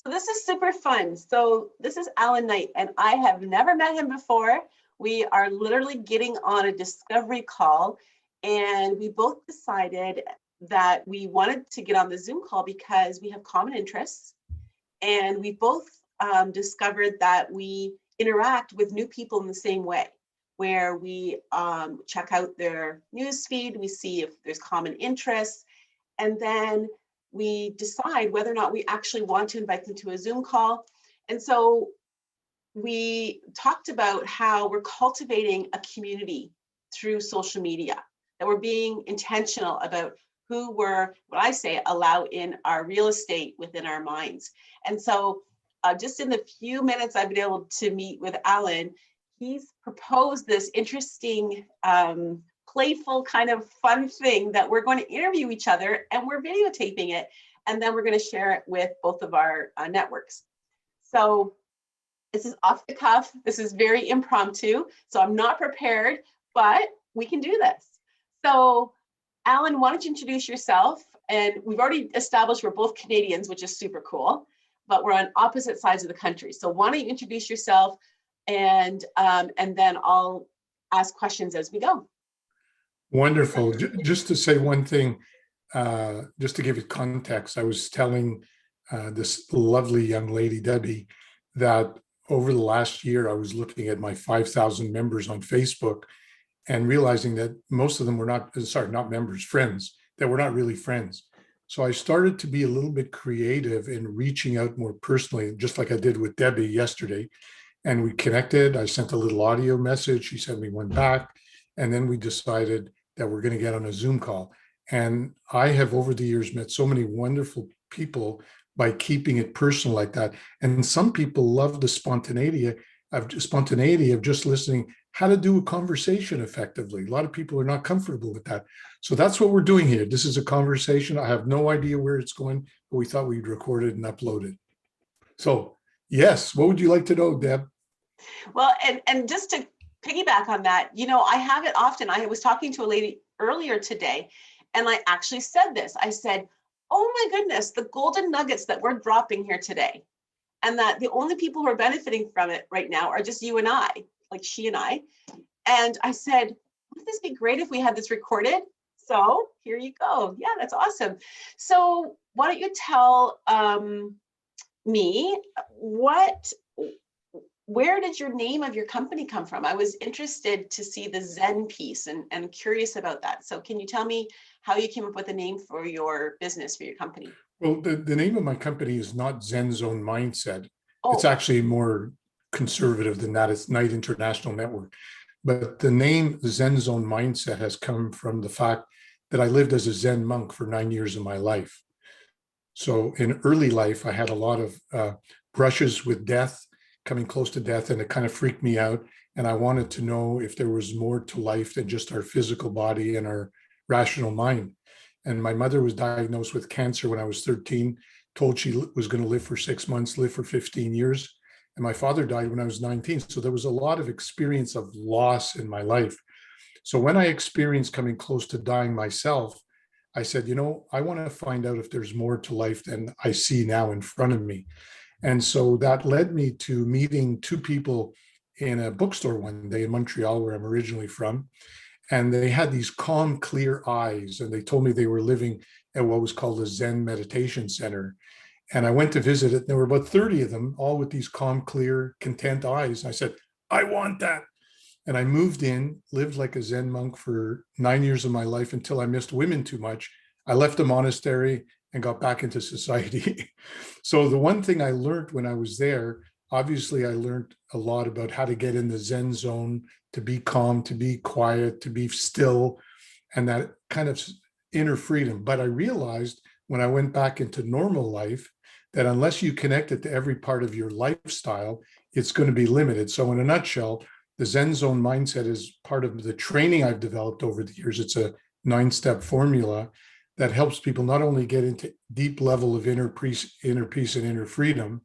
So this is super fun. So this is Allan Knight, and I have never met him before. We are literally getting on a discovery call, and we both decided that we wanted to get on the Zoom call because we have common interests, and we both discovered that we interact with new people in the same way, where we check out their news feed, we see if there's common interests, and then we decide whether or not we actually want to invite them to a Zoom call. And so we talked about how we're cultivating a community through social media, that we're being intentional about who we're, what I say, allow in our real estate within our minds. And so just in the few minutes I've been able to meet with Allan, he's proposed this interesting, playful kind of fun thing that we're going to interview each other, and we're videotaping it, and then we're going to share it with both of our networks. So this is off the cuff. This is very impromptu. So I'm not prepared, but we can do this. So Allan, why don't you introduce yourself? And we've already established we're both Canadians, which is super cool, but we're on opposite sides of the country. So why don't you introduce yourself, and then I'll ask questions as we go. Wonderful. Just to say one thing, just to give it context, I was telling this lovely young lady, Debbie, that over the last year, I was looking at my 5,000 members on Facebook and realizing that most of them were not members, friends, that were not really friends. So I started to be a little bit creative in reaching out more personally, just like I did with Debbie yesterday. And we connected. I sent a little audio message. She sent me one back. And then we decided that we're going to get on a Zoom call. And I have over the years met so many wonderful people by keeping it personal like that. And some people love the spontaneity of just listening, how to do a conversation effectively. A lot of people are not comfortable with that. So that's what we're doing here. This is a conversation. I have no idea where it's going, but we thought we'd record it and upload it. So yes, what would you like to know, Deb? Well, and just to piggyback on that, you know, I have it often. I was talking to a lady earlier today, and I actually said this. I said, oh my goodness, the golden nuggets that we're dropping here today, and that the only people who are benefiting from it right now are just you and I, like she and I. And I said, wouldn't this be great if we had this recorded? So here you go. Yeah, that's awesome. So why don't you tell me where did your name of your company come from? I was interested to see the Zen piece and curious about that. So can you tell me how you came up with a name for your business, for your company? Well, the name of my company is not Zen Zone Mindset. Oh. It's actually more conservative than that. It's Knight International Network. But the name Zen Zone Mindset has come from the fact that I lived as a Zen monk for 9 years of my life. So in early life, I had a lot of brushes with death, coming close to death, and it kind of freaked me out. And I wanted to know if there was more to life than just our physical body and our rational mind. And my mother was diagnosed with cancer when I was 13, told she was going to live for 6 months, live for 15 years. And my father died when I was 19. So there was a lot of experience of loss in my life. So when I experienced coming close to dying myself, I said, you know, I want to find out if there's more to life than I see now in front of me. And so that led me to meeting two people in a bookstore one day in Montreal, where I'm originally from. And they had these calm, clear eyes. And they told me they were living at what was called a Zen meditation center. And I went to visit it. And there were about 30 of them, all with these calm, clear, content eyes. And I said, I want that. And I moved in, lived like a Zen monk for 9 years of my life until I missed women too much. I left the monastery and got back into society. So the one thing I learned when I was there, obviously I learned a lot about how to get in the Zen zone, to be calm, to be quiet, to be still, and that kind of inner freedom. But I realized when I went back into normal life that unless you connect it to every part of your lifestyle, it's going to be limited. So in a nutshell, the Zen Zone Mindset is part of the training I've developed over the years. It's a 9-step formula that helps people not only get into deep level of inner peace and inner freedom,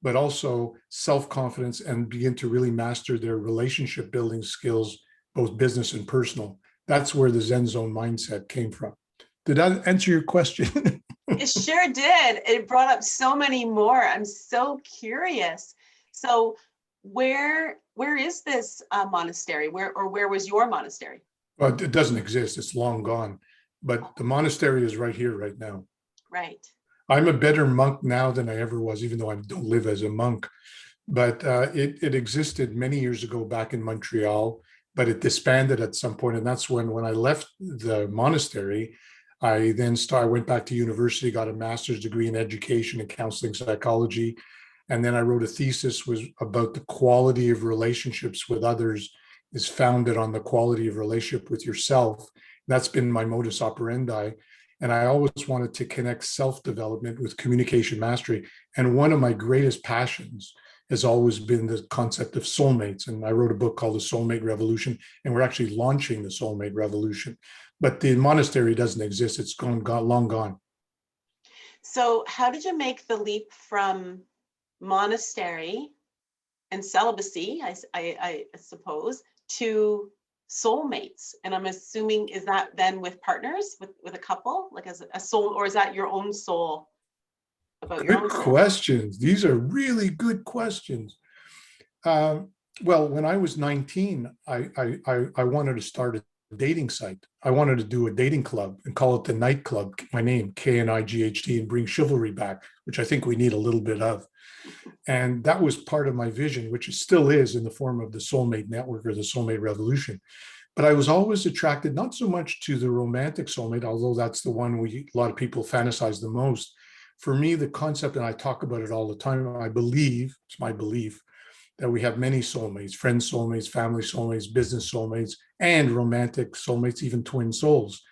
but also self-confidence and begin to really master their relationship building skills, both business and personal. That's where the Zen Zone Mindset came from. Did that answer your question? It sure did. It brought up so many more. I'm so curious. So where is this monastery? Where was your monastery? Well, it doesn't exist. It's long gone. But the monastery is right here, right now. Right. I'm a better monk now than I ever was, even though I don't live as a monk. But it existed many years ago back in Montreal, but it disbanded at some point. And that's when I left the monastery, I went back to university, got a master's degree in education and counseling psychology. And then I wrote a thesis was about the quality of relationships with others is founded on the quality of relationship with yourself. That's been my modus operandi. And I always wanted to connect self-development with communication mastery. And one of my greatest passions has always been the concept of soulmates. And I wrote a book called The Soulmate Revolution, and we're actually launching the Soulmate Revolution. But the monastery doesn't exist. It's long gone. So how did you make the leap from monastery and celibacy, I suppose, to soulmates? And I'm assuming, is that then with partners, with a couple, like as a soul, or is that your own soul? About your own Good questions. These are really good questions. Well, when I was 19, I wanted to start a dating site. I wanted to do a dating club and call it the Night Club, my name, KNIGHT, and bring chivalry back, which I think we need a little bit of. And that was part of my vision, which it still is in the form of the Soulmate Network or the Soulmate Revolution. But I was always attracted not so much to the romantic soulmate, although that's the one a lot of people fantasize the most. For me, the concept, and I talk about it all the time, I believe, it's my belief, that we have many soulmates, friends soulmates, family soulmates, business soulmates, and romantic soulmates, even twin souls.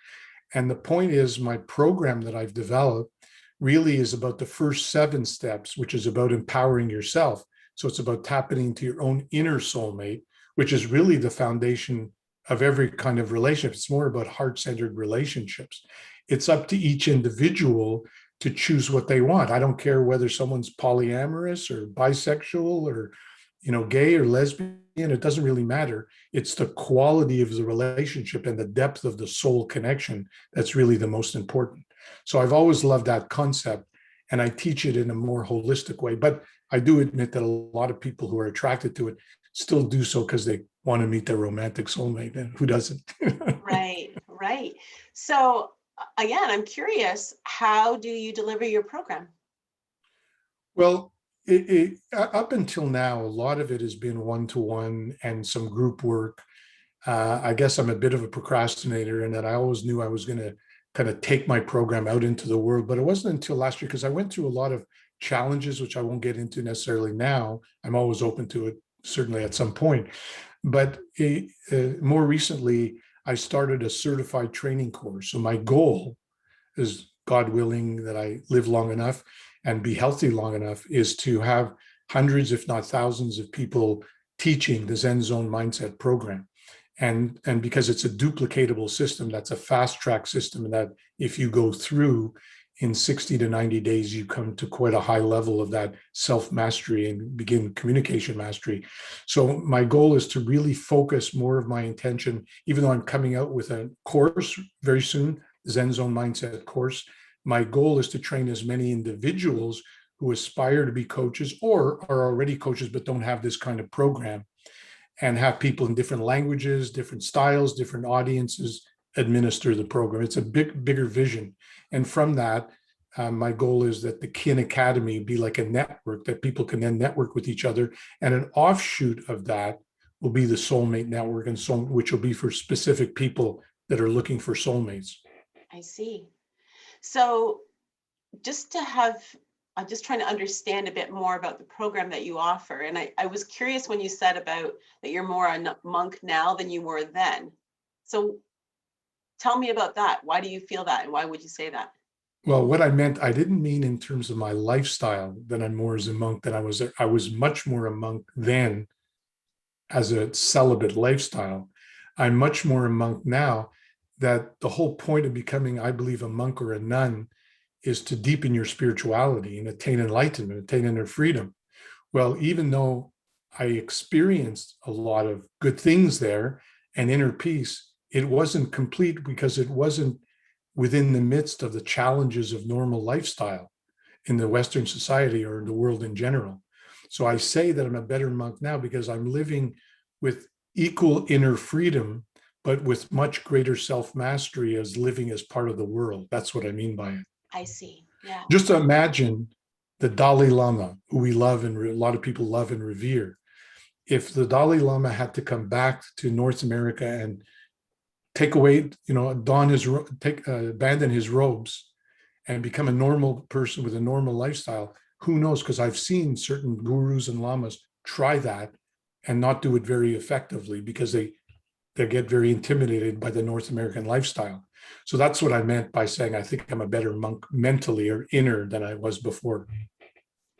And the point is, my program that I've developed really is about the first 7 steps, which is about empowering yourself. So it's about tapping into your own inner soulmate, which is really the foundation of every kind of relationship. It's more about heart-centered relationships. It's up to each individual to choose what they want. I don't care whether someone's polyamorous or bisexual or, gay or lesbian. It doesn't really matter. It's the quality of the relationship and the depth of the soul connection that's really the most important. So I've always loved that concept, and I teach it in a more holistic way. But I do admit that a lot of people who are attracted to it still do so because they want to meet their romantic soulmate, and who doesn't? Right. So again, I'm curious, how do you deliver your program? Well, up until now, a lot of it has been one-to-one and some group work. I guess I'm a bit of a procrastinator, and that I always knew I was going to kind of take my program out into the world. But it wasn't until last year, because I went through a lot of challenges, which I won't get into necessarily now. I'm always open to it, certainly at some point. But more recently, I started a certified training course. So my goal is, God willing, that I live long enough and be healthy long enough, is to have hundreds, if not thousands, of people teaching the Zen Zone Mindset program. And because it's a duplicatable system, that's a fast track system, and that if you go through in 60 to 90 days, you come to quite a high level of that self-mastery and begin communication mastery. So my goal is to really focus more of my intention, even though I'm coming out with a course very soon, Zen Zone Mindset course. My goal is to train as many individuals who aspire to be coaches or are already coaches but don't have this kind of program, and have people in different languages, different styles, different audiences administer the program. It's a bigger vision. And from that, my goal is that the Kin Academy be like a network that people can then network with each other. And an offshoot of that will be the Soulmate Network, which will be for specific people that are looking for soulmates. I see. So I'm just trying to understand a bit more about the program that you offer. And I was curious when you said about that you're more a monk now than you were then. So tell me about that. Why do you feel that? And why would you say that? Well, what I meant, I didn't mean in terms of my lifestyle that I'm more as a monk than I was much more a monk then as a celibate lifestyle. I'm much more a monk now, that the whole point of becoming, I believe, a monk or a nun is to deepen your spirituality and attain enlightenment, attain inner freedom. Well, even though I experienced a lot of good things there and inner peace, it wasn't complete because it wasn't within the midst of the challenges of normal lifestyle in the Western society or the world in general. So I say that I'm a better monk now because I'm living with equal inner freedom, but with much greater self-mastery as living as part of the world. That's what I mean by it. I see. Yeah. Just imagine the Dalai Lama, who we love and a lot of people love and revere. If the Dalai Lama had to come back to North America and take away, abandon his robes and become a normal person with a normal lifestyle, who knows? Because I've seen certain gurus and lamas try that and not do it very effectively because they get very intimidated by the North American lifestyle. So that's what I meant by saying I think I'm a better monk mentally or inner than I was before.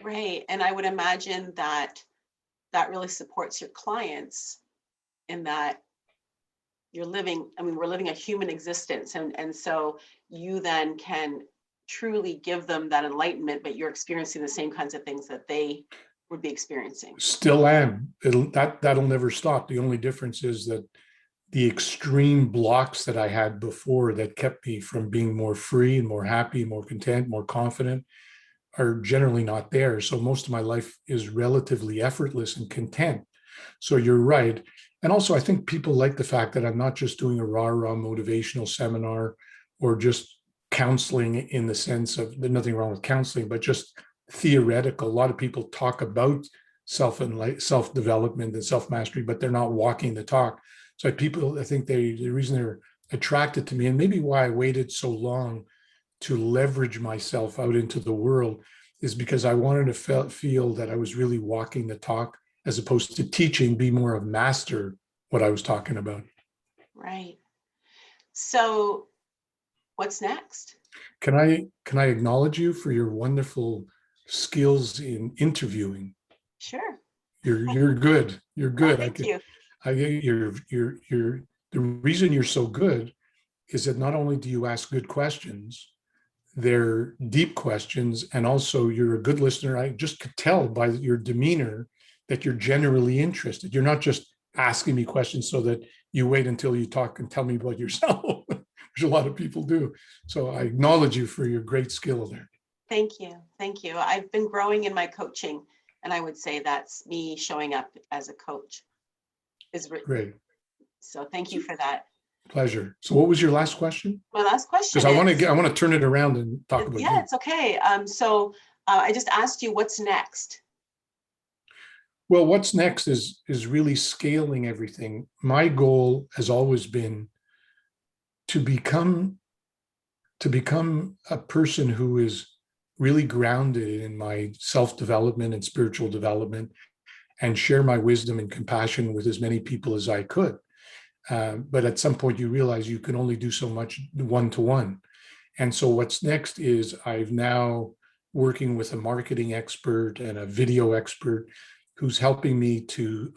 Right. And I would imagine that that really supports your clients in that you're living, we're living a human existence. And so you then can truly give them that enlightenment, but you're experiencing the same kinds of things that they would be experiencing. Still am. That'll never stop. The only difference is that the extreme blocks that I had before that kept me from being more free and more happy, more content, more confident are generally not there. So most of my life is relatively effortless and content. So you're right. And also I think people like the fact that I'm not just doing a rah-rah motivational seminar or just counseling in the sense of there's nothing wrong with counseling, but just theoretical. A lot of people talk about self-development and self-mastery, but they're not walking the talk. So I think the reason they're attracted to me, and maybe why I waited so long to leverage myself out into the world, is because I wanted to feel that I was really walking the talk as opposed to teaching, be more of master what I was talking about. Right. So what's next? Can I acknowledge you for your wonderful skills in interviewing? Sure. You're good. You're good. Thank you. The reason you're so good is that not only do you ask good questions, they're deep questions, and also you're a good listener. I just could tell by your demeanor that you're generally interested. You're not just asking me questions so that you wait until you talk and tell me about yourself, which a lot of people do. So I acknowledge you for your great skill there. Thank you. Thank you. I've been growing in my coaching, and I would say that's me showing up as a coach. Great. So thank you for that. Pleasure. So what was your last question? My last question Because I want to turn it around and talk about you. It's okay. I just asked you what's next. Well, what's next is really scaling everything. My goal has always been to become a person who is really grounded in my self-development and spiritual development, and share my wisdom and compassion with as many people as I could. But at some point you realize you can only do so much one-to-one. And so what's next is I've now working with a marketing expert and a video expert who's helping me to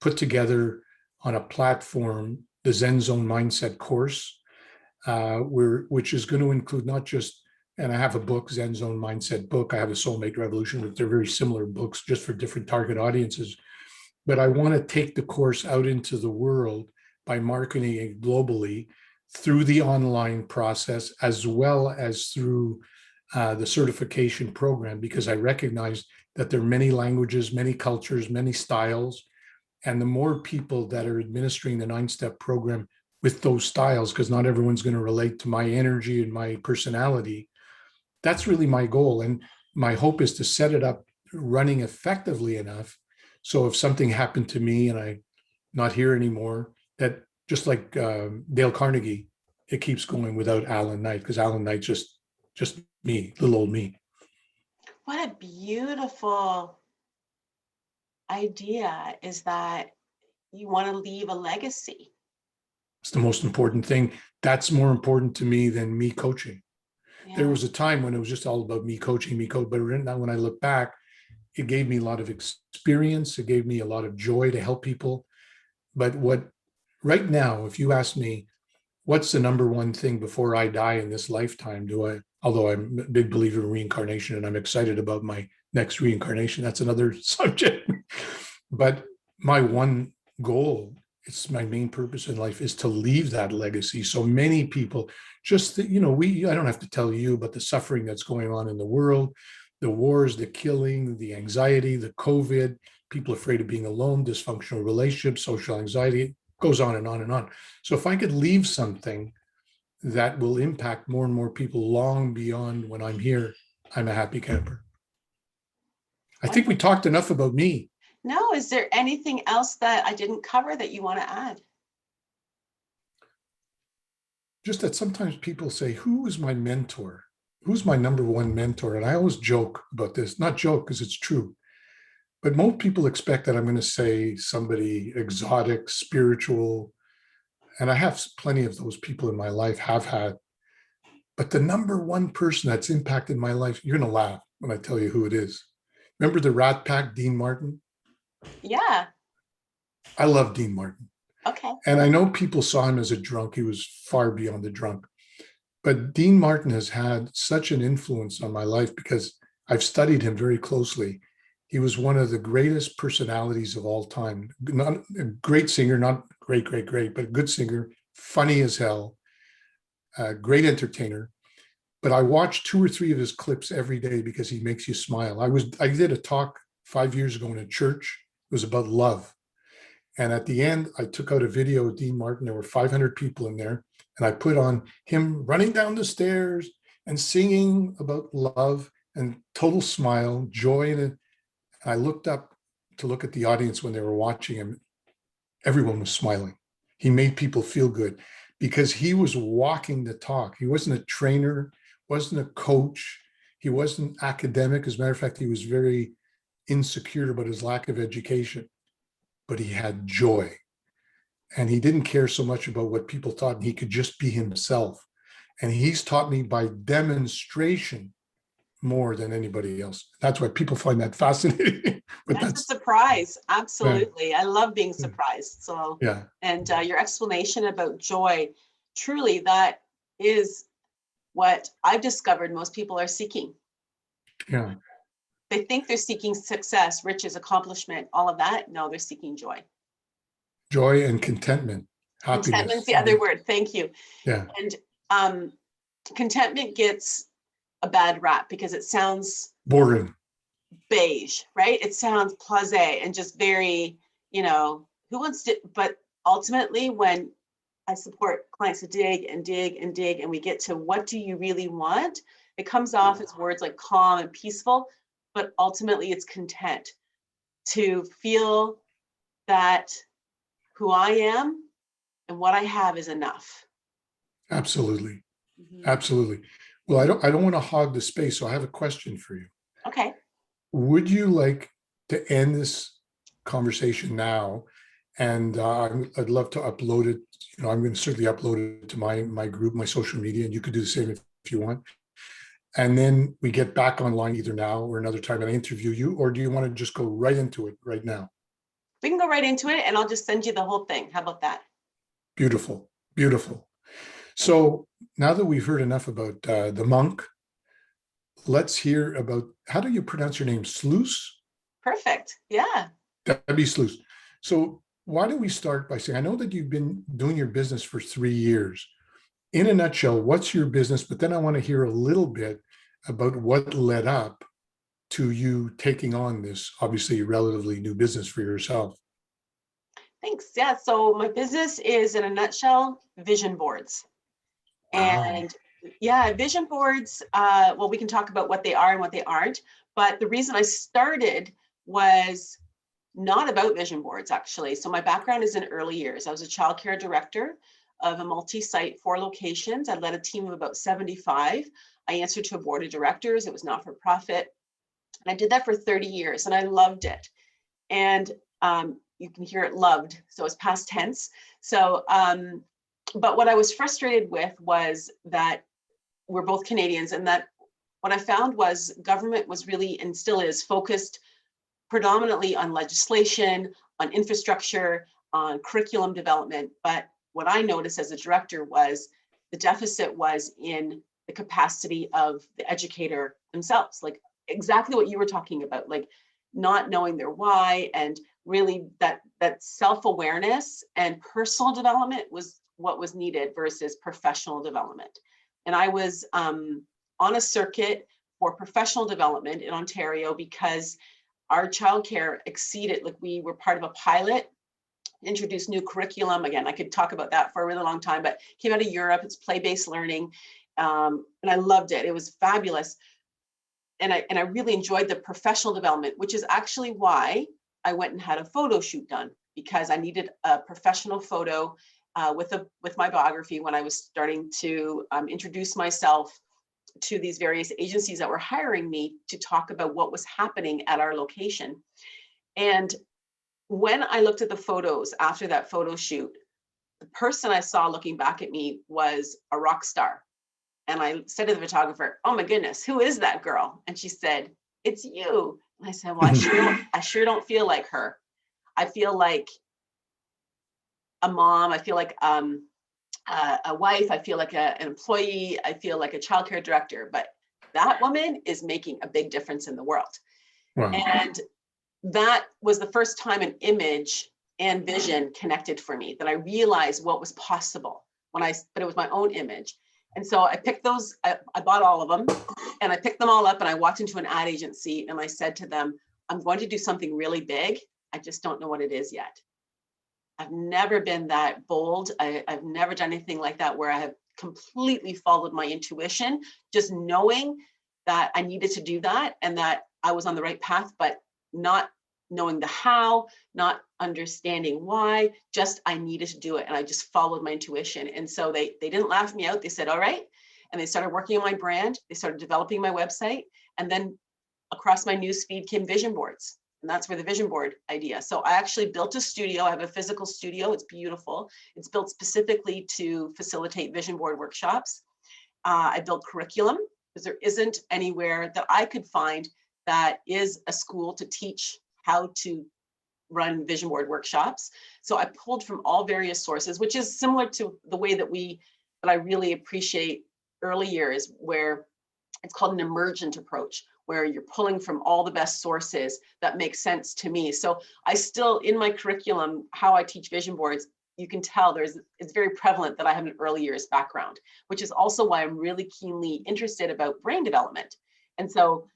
put together on a platform the Zen Zone Mindset course, which is going to include not just, and I have a book, Zen Zone Mindset book. I have a Soulmate Revolution, but they're very similar books just for different target audiences. But I want to take the course out into the world by marketing it globally through the online process, as well as through the certification program, because I recognize that there are many languages, many cultures, many styles. And the more people that are administering the 9-step program with those styles, because not everyone's going to relate to my energy and my personality, that's really my goal. And my hope is to set it up running effectively enough. So if something happened to me and I'm not here anymore, that just like Dale Carnegie, it keeps going without Allan Knight, because Allan Knight's just me, little old me. What a beautiful idea is that you want to leave a legacy. It's the most important thing. That's more important to me than me coaching. Yeah. There was a time when it was just all about me coaching, but now when I look back, it gave me a lot of experience. It gave me a lot of joy to help people. But right now, if you ask me, what's the number one thing before I die in this lifetime, although I'm a big believer in reincarnation and I'm excited about my next reincarnation, that's another subject. But my one goal It's my main purpose in life is to leave that legacy. So many people just, I don't have to tell you about the suffering that's going on in the world, the wars, the killing, the anxiety, the COVID, people afraid of being alone, dysfunctional relationships, social anxiety, it goes on and on and on. So if I could leave something that will impact more and more people long beyond when I'm here, I'm a happy camper. I think we talked enough about me. No, is there anything else that I didn't cover that you want to add? Just that sometimes people say, who is my mentor? Who's my number one mentor? And I always joke about this, not joke because it's true, but most people expect that I'm going to say somebody exotic, spiritual, and I have plenty of those people in my life, have had. But the number one person that's impacted my life, you're going to laugh when I tell you who it is. Remember the Rat Pack, Dean Martin? Yeah. I love Dean Martin. Okay. And I know people saw him as a drunk. He was far beyond the drunk. But Dean Martin has had such an influence on my life because I've studied him very closely. He was one of the greatest personalities of all time. Not a great singer, not great, but a good singer, funny as hell, great entertainer. But I watch 2 or 3 of his clips every day because he makes you smile. I did a talk 5 years ago in a church. It was about love. And at the end, I took out a video of Dean Martin. There were 500 people in there. And I put on him running down the stairs and singing about love and total smile, joy. And I looked up to look at the audience when they were watching him. Everyone was smiling. He made people feel good because he was walking the talk. He wasn't a trainer, wasn't a coach. He wasn't academic. As a matter of fact, he was very insecure about his lack of education, but he had joy. And he didn't care so much about what people thought, and he could just be himself. And he's taught me by demonstration more than anybody else. That's why people find that fascinating. But that's a surprise. Absolutely. Yeah. I love being surprised. So, yeah. And your explanation about joy, truly, that is what I've discovered most people are seeking. Yeah. They think they're seeking success, riches, accomplishment, all of that. No, they're seeking joy. Joy and contentment, happiness. Contentment's the other word. Thank you. Yeah. And contentment gets a bad rap because it sounds boring, beige, right? It sounds blasé and just very, who wants to, but ultimately when I support clients to dig and dig and dig, and we get to what do you really want? It comes off as words like calm and peaceful, but ultimately it's content to feel that who I am and what I have is enough. Absolutely. Mm-hmm. Absolutely. Well, I don't want to hog the space, so I have a question for you. Okay. Would you like to end this conversation now? And I'd love to upload it. I'm going to certainly upload it to my group, my social media, and you could do the same if you want. And then we get back online either now or another time and I interview you, or do you want to just go right into it right now? We can go right into it and I'll just send you the whole thing. How about that? Beautiful. Beautiful. So now that we've heard enough about the monk, let's hear about, how do you pronounce your name? Sluys? Perfect. Yeah. Debbi Sluys. So why don't we start by saying, I know that you've been doing your business for 3 years. In a nutshell, what's your business? But then I want to hear a little bit about what led up to you taking on this obviously relatively new business for yourself. Thanks. Yeah. So my business is, in a nutshell, vision boards. Wow. And yeah, vision boards, well, we can talk about what they are and what they aren't. But the reason I started was not about vision boards, actually. So my background is in early years. I was a childcare director of a multi-site, 4 locations. I led a team of about 75. I answered to a board of directors. It was not for profit. And I did that for 30 years and I loved it. And you can hear it loved. So it's past tense. So, but what I was frustrated with was that we're both Canadians, and that what I found was government was really, and still is, focused predominantly on legislation, on infrastructure, on curriculum development. But what I noticed as a director was the deficit was in the capacity of the educator themselves, like exactly what you were talking about, like not knowing their why and really that self-awareness and personal development was what was needed versus professional development. And I was on a circuit for professional development in Ontario because our childcare exceeded, like we were part of a pilot, introduced new curriculum. Again, I could talk about that for a really long time, but came out of Europe. It's play-based learning. And I loved it. It was fabulous. And I really enjoyed the professional development, which is actually why I went and had a photo shoot done, because I needed a professional photo with my biography when I was starting to introduce myself to these various agencies that were hiring me to talk about what was happening at our location. And when I looked at the photos after that photo shoot, the person I saw looking back at me was a rock star. And I said to the photographer, "Oh my goodness, who is that girl?" And she said, "It's you." And I said, "Well, I sure don't feel like her. I feel like a mom. I feel like a wife. I feel like an employee. I feel like a childcare director. But that woman is making a big difference in the world." Wow. And that was the first time an image and vision connected for me, that I realized what was possible but it was my own image. And so I picked those, I bought all of them, and I picked them all up, and I walked into an ad agency and I said to them, "I'm going to do something really big. I just don't know what it is yet." I've never been that bold. I've never done anything like that where I have completely followed my intuition, just knowing that I needed to do that and that I was on the right path, but not knowing the how, not understanding why, just I needed to do it. And I just followed my intuition. And so they didn't laugh me out. They said, "All right." And they started working on my brand. They started developing my website. And then across my news feed came vision boards. And that's where the vision board idea. So I actually built a studio. I have a physical studio. It's beautiful. It's built specifically to facilitate vision board workshops. I built curriculum because there isn't anywhere that I could find that is a school to teach how to run vision board workshops. So I pulled from all various sources, which is similar to the way that I really appreciate early years, where it's called an emergent approach, where you're pulling from all the best sources that make sense to me. So I still, in my curriculum, how I teach vision boards, you can tell it's very prevalent that I have an early years background, which is also why I'm really keenly interested about brain development. And so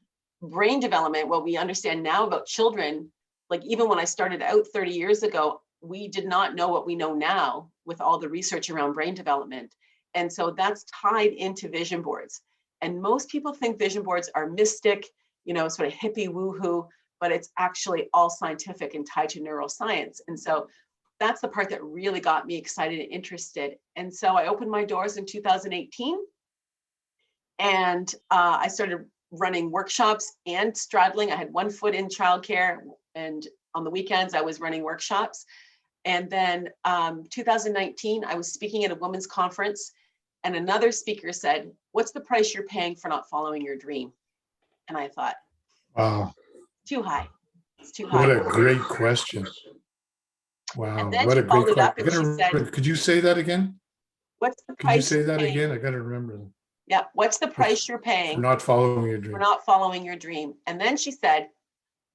brain development, what we understand now about children, like even when I started out 30 years ago, we did not know what we know now with all the research around brain development. And so that's tied into vision boards. And most people think vision boards are mystic, sort of hippie woohoo, but it's actually all scientific and tied to neuroscience. And so that's the part that really got me excited and interested. And so I opened my doors in 2018, and I started running workshops and straddling. I had one foot in childcare, and on the weekends I was running workshops. And then 2019, I was speaking at a women's conference, and another speaker said, "What's the price you're paying for not following your dream?" And I thought, Wow. too high. It's too What high. a great question. And Wow. then What she a great followed it question. up and she said, Could you say that again? "What's the Could you price say you're that paying?" again? I got to remember that. Yeah, "What's the price you're For paying not following your for dream. not following your dream?" And then she said,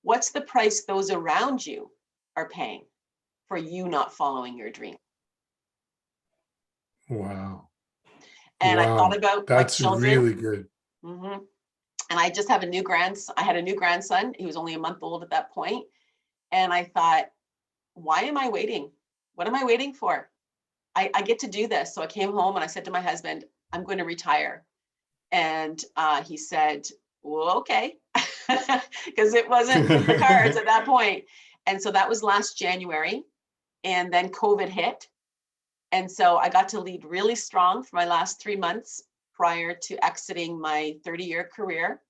"What's the price those around you are paying for you not following your dream?" Wow. And I thought Wow. about my That's children. really good. Mhm. And I just have I had a new grandson. He was only a month old at that point. And I thought, why am I waiting? What am I waiting for? I get to do this. So I came home and I said to my husband, "I'm going to retire." And he said, "Well, okay," because it wasn't in the cards at that point. And so that was last January. And then COVID hit. And so I got to lead really strong for my last 3 months prior to exiting my 30-year career.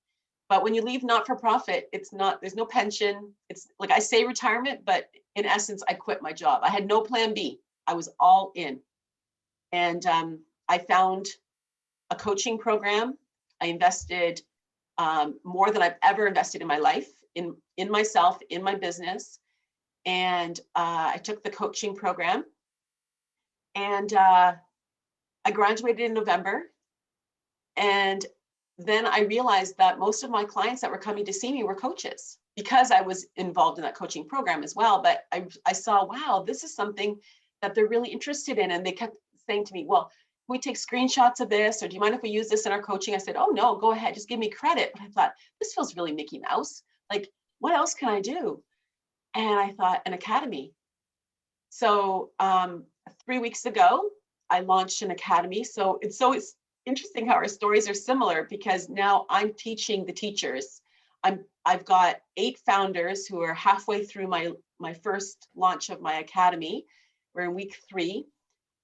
But when you leave not-for-profit, there's no pension. It's like I say retirement, but in essence, I quit my job. I had no plan B. I was all in. And I found a coaching program. I invested more than I've ever invested in my life, in myself, in my business. And I took the coaching program, and I graduated in November. And then I realized that most of my clients that were coming to see me were coaches. because I was involved in that coaching program as well. But I saw, wow, this is something that they're really interested in. And they kept saying to me, well, can we take screenshots of this? Or do you mind if we use this in our coaching? I said, oh, no, go ahead. Just give me credit. But I thought, this feels really Mickey Mouse. Like, what else can I do? And I thought, an academy. So 3 weeks ago, I launched an academy. So it's interesting how our stories are similar, because now I'm teaching the teachers. I've got 8 founders who are halfway through my first launch of my academy. We're in week 3,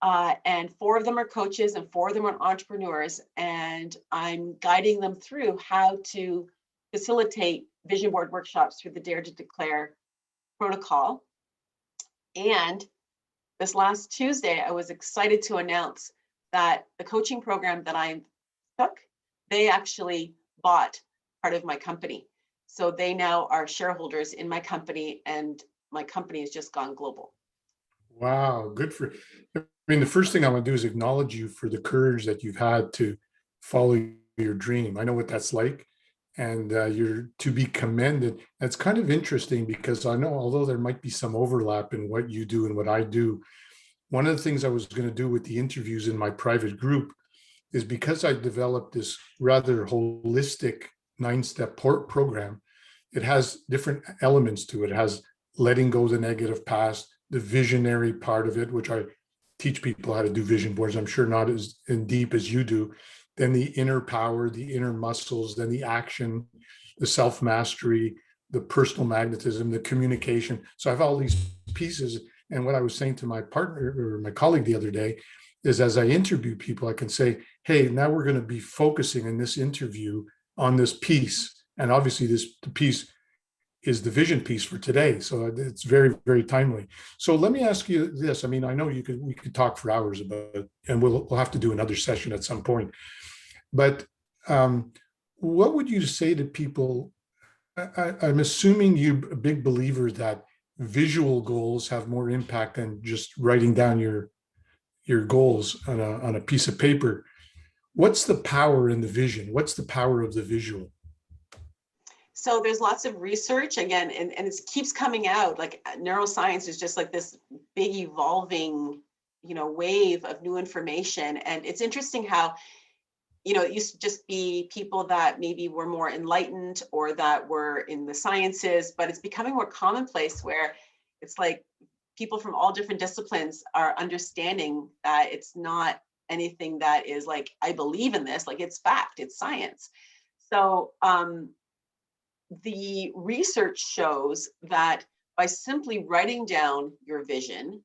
and 4 of them are coaches and 4 of them are entrepreneurs. And I'm guiding them through how to facilitate vision board workshops through the Dare to Declare protocol. And this last Tuesday, I was excited to announce that the coaching program that I took, they actually bought part of my company. So they now are shareholders in my company, and my company has just gone global. Wow, good for, I mean, the first thing I want to do is acknowledge you for the courage that you've had to follow your dream. I know what that's like, and you're to be commended. It's kind of interesting because I know, although there might be some overlap in what you do and what I do, one of the things I was going to do with the interviews in my private group is, because I developed this rather holistic 9-step program, it has different elements to it. It has letting go of the negative past, the visionary part of it, which I teach people how to do vision boards. I'm sure not as in deep as you do. Then the inner power, the inner muscles, then the action, the self-mastery, the personal magnetism, the communication. So I have all these pieces. And what I was saying to my partner or my colleague the other day is, as I interview people, I can say, hey, now we're going to be focusing in this interview on this piece. And obviously the piece is the vision piece for today. So it's very, very timely. So let me ask you this. I mean, I know we could talk for hours about it, and we'll have to do another session at some point. But what would you say to people? I'm assuming you're a big believer that visual goals have more impact than just writing down your goals on a piece of paper. What's the power in the vision? What's the power of the visual? So there's lots of research again, and it keeps coming out. Like, neuroscience is just like this big evolving, wave of new information. And it's interesting how, it used to just be people that maybe were more enlightened or that were in the sciences, but it's becoming more commonplace, where it's like people from all different disciplines are understanding that it's not anything that is like, I believe in this, like it's fact, it's science. So the research shows that by simply writing down your vision,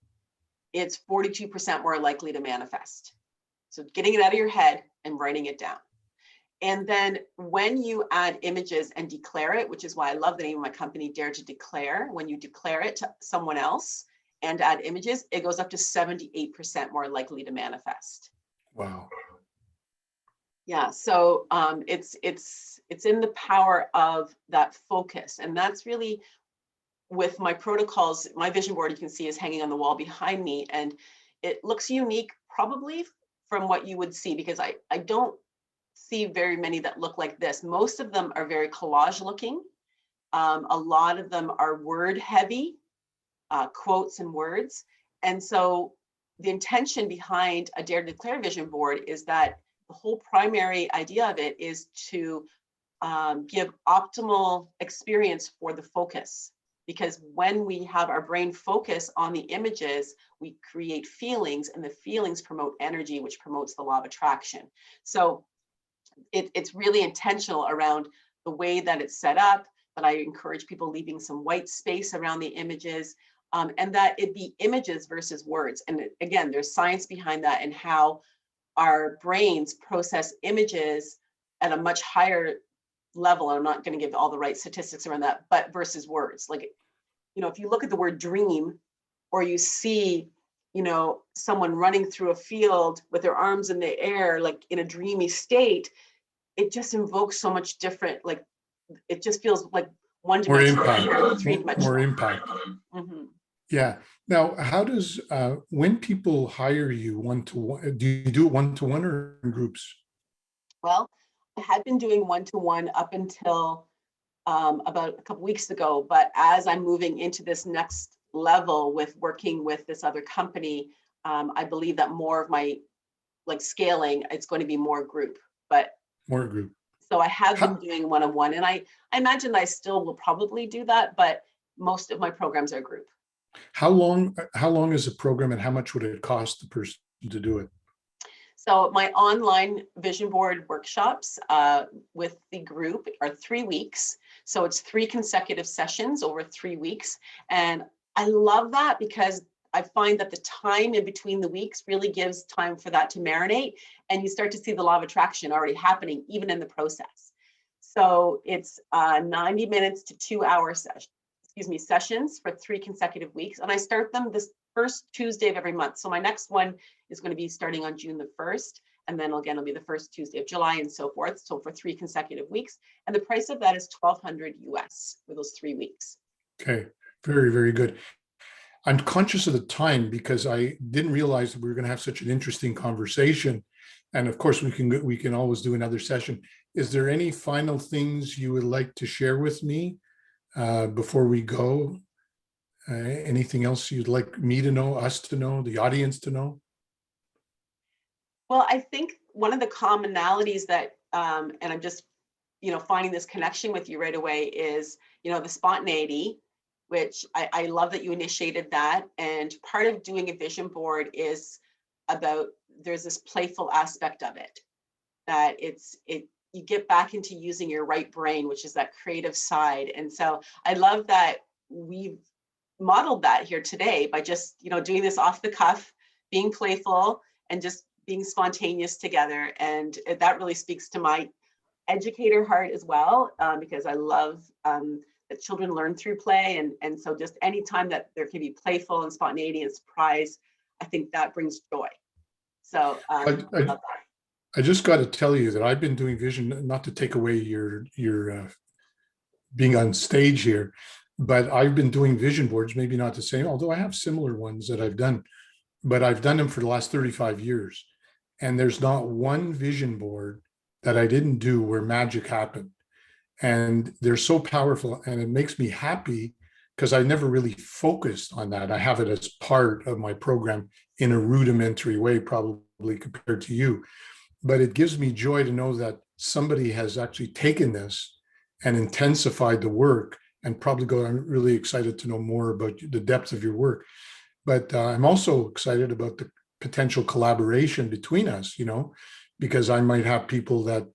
it's 42% more likely to manifest. So getting it out of your head and writing it down. And then when you add images and declare it, which is why I love the name of my company, Dare to Declare, when you declare it to someone else and add images, it goes up to 78% more likely to manifest. Wow. Yeah, so it's in the power of that focus. And that's really, with my protocols, my vision board, you can see, is hanging on the wall behind me. And it looks unique probably from what you would see, because I don't see very many that look like this. Most of them are very collage looking. A lot of them are word heavy, quotes and words. And so the intention behind a Dare to Declare vision board is that the whole primary idea of it is to give optimal experience for the focus. Because when we have our brain focus on the images, we create feelings, and the feelings promote energy, which promotes the law of attraction. So it's really intentional around the way that it's set up, that I encourage people leaving some white space around the images, and that it be images versus words. And again, there's science behind that, and how our brains process images at a much higher level. I'm not going to give all the right statistics around that, but versus words. Like, if you look at the word dream, or you see, someone running through a field with their arms in the air, like in a dreamy state, it just invokes so much different, like, it just feels like one dimensional, more impact. Mm-hmm. Yeah. Now, how does, when people hire you one-to-one, do you do it one-to-one or in groups? Well, I had been doing one-to-one up until about a couple weeks ago. But as I'm moving into this next level with working with this other company, I believe that more of my scaling, it's going to be more group. But More group. so I have been How, doing one-on-one, and I imagine I still will probably do that, but most of my programs are group. how long is the program, and how much would it cost the person to do it? So my online vision board workshops with the group are 3 weeks. So it's 3 consecutive sessions over 3 weeks. And I love that because I find that the time in between the weeks really gives time for that to marinate, and you start to see the law of attraction already happening even in the process. So it's 90 minutes to 2-hour sessions for 3 consecutive weeks. And I start them this first Tuesday of every month. So my next one is going to be starting on June the 1st. And then again, it'll be the first Tuesday of July and so forth. So for 3 consecutive weeks. And the price of that is $1,200 US for those 3 weeks. Okay, very, very good. I'm conscious of the time because I didn't realize that we were going to have such an interesting conversation. And of course, we can always do another session. Is there any final things you would like to share with me before we go? Anything else you'd like me to know, us to know, the audience to know? Well, I think one of the commonalities that, and I'm just, finding this connection with you right away is, the spontaneity, which I love that you initiated that. And part of doing a vision board is about, there's this playful aspect of it, that you get back into using your right brain, which is that creative side. And so I love that we've modeled that here today by just, doing this off the cuff, being playful, and just being spontaneous together. And that really speaks to my educator heart as well, because I love that children learn through play. And so just anytime that there can be playful and spontaneity and surprise, I think that brings joy. So I love that. I just got to tell you that I've been doing vision, not to take away your being on stage here, but I've been doing vision boards, maybe not the same, although I have similar ones that I've done, but I've done them for the last 35 years. And there's not one vision board that I didn't do where magic happened. And they're so powerful, and it makes me happy because I never really focused on that. I have it as part of my program in a rudimentary way, probably compared to you. But it gives me joy to know that somebody has actually taken this and intensified the work, and probably I'm really excited to know more about the depth of your work. But I'm also excited about the potential collaboration between us, because I might have people that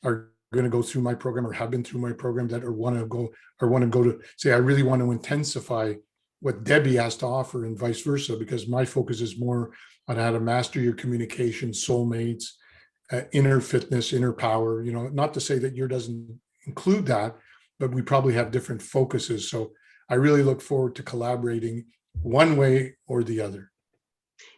are going to go through my program or have been through my program that want to go to say, I really want to intensify what Debbi has to offer, and vice versa, because my focus is more on how to master your communication, soulmates, inner fitness, inner power, not to say that yours doesn't include that, but we probably have different focuses. So I really look forward to collaborating one way or the other.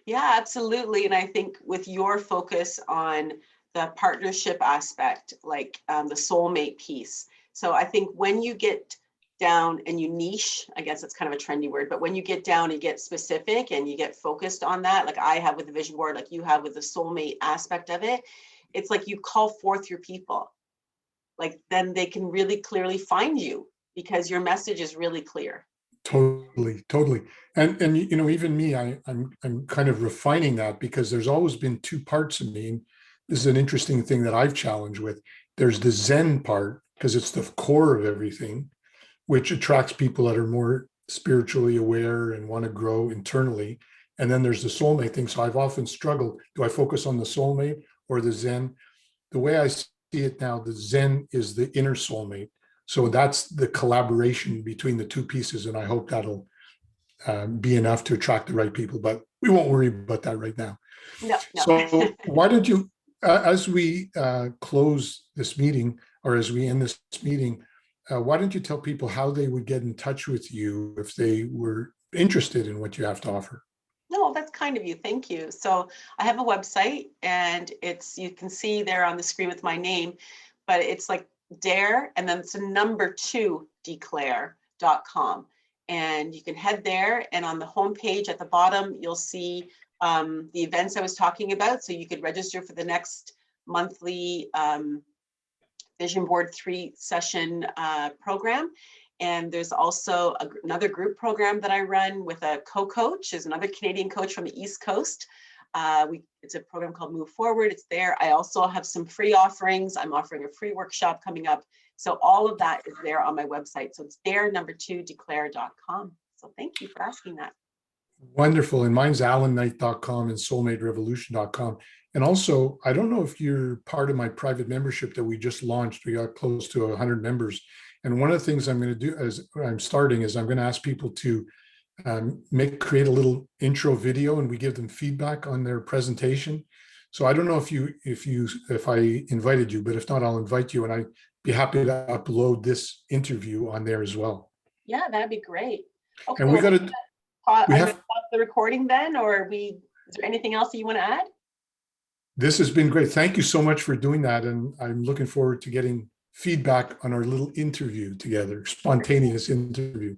Yeah, absolutely. And I think with your focus on the partnership aspect, like the soulmate piece. So I think when you get down and you niche, I guess it's kind of a trendy word, but when you get down and get specific and you get focused on that, like I have with the vision board, like you have with the soulmate aspect of it, it's like you call forth your people. Like then they can really clearly find you because your message is really clear. Totally. And even me, I'm kind of refining that, because there's always been 2 parts of me. And this is an interesting thing that I've challenged with. There's the Zen part, because it's the core of everything, which attracts people that are more spiritually aware and want to grow internally. And then there's the soulmate thing. So I've often struggled. Do I focus on the soulmate or the Zen? The way I see it now, the Zen is the inner soulmate. So that's the collaboration between the 2 pieces. And I hope that'll be enough to attract the right people, but we won't worry about that right now. No. So why don't you, as we close this meeting, or as we end this meeting, why don't you tell people how they would get in touch with you if they were interested in what you have to offer? No, that's kind of you. Thank you. So I have a website, and you can see there on the screen with my name, but it's like dare, and then it's a number 2 declare.com. And you can head there, and on the homepage at the bottom, you'll see the events I was talking about. So you could register for the next monthly Vision Board 3-session program. And there's also another group program that I run with a co-coach. There's another Canadian coach from the East Coast. It's a program called Move Forward. It's there. I also have some free offerings. I'm offering a free workshop coming up. So all of that is there on my website. So it's dare2declare.com. So thank you for asking that. Wonderful. And mine's allannight.com and soulmaterevolution.com. And also, I don't know if you're part of my private membership that we just launched. We got close to 100 members. And one of the things I'm going to do as I'm starting is I'm going to ask people to create a little intro video, and we give them feedback on their presentation. So I don't know if I invited you, but if not, I'll invite you, and I'd be happy to upload this interview on there as well. Yeah, that'd be great. Okay, and we got to. I'm going to stop the recording then, or is there anything else that you want to add? This has been great. Thank you so much for doing that, and I'm looking forward to getting feedback on our little interview together, spontaneous interview.